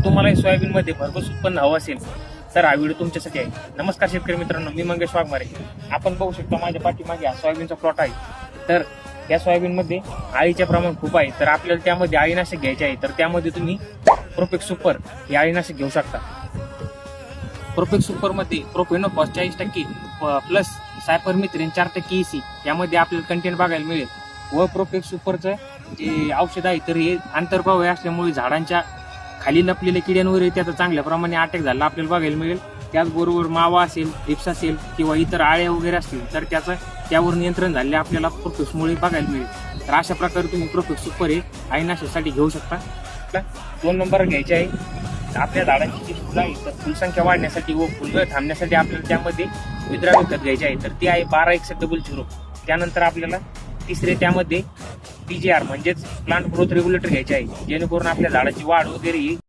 तुम्हाला सोयाबीनमध्ये भरघोस उत्पन्न हवं असेल तर हा व्हिडिओ तुमच्यासाठी आहे. नमस्कार शेतकरी मित्रांनो, मी मंगेश वाघमारे. आपण बघू शकता माझ्या पाठीमागे हा सोयाबीनचा प्लॉट आहे. तर या सोयाबीनमध्ये आळीचे प्रमाण खूप आहे. तर आपल्याला त्यामध्ये आळीनाशक घ्यायचे आहे. तर त्यामध्ये तुम्ही प्रोपेक्स सुपर हे आळीनाशक घेऊ शकता. प्रोपेक्स सुपर मध्ये प्रोपेनोफॉस 40% प्लस सायपरमिथ्रिन 4% EC यामध्ये आपल्याला कंटेंट बघायला मिळेल. व प्रोपेक्स सुपरचं जे औषध आहे तर हे आंतरप्रवाही असल्यामुळे झाडांच्या खाली लपलेले किड्यांवर त्याचा चांगल्या प्रमाणे अटॅक झाला आपल्याला बघायला मिळेल. त्याचबरोबर मावा असेल, रिप्स असेल किंवा इतर आळ्या वगैरे असतील तर त्यावर नियंत्रण झाले आपल्याला प्रोपेक्समुळे बघायला मिळेल. तर अशा प्रकारे तुम्ही प्रोपेक्स सुपर हे आळीनाशकासाठी घेऊ शकता. 2 नंबर घ्यायचे आहे. आपल्या झाडांची जी फुलं आहे तर फुलसंख्या वाढण्यासाठी व फुलगळ थांबण्यासाठी आपल्याला त्यामध्ये विद्राव्य खत घ्यायचे आहे. तर ती आहे 12-10000. त्यानंतर आपल्याला तिसरे त्यामध्ये PGR म्हणजेच प्लांट ग्रोथ रेग्युलेटर घ्यायचे आहे, जेणेकरून आपल्या झाडाची वाढ वगैरे ही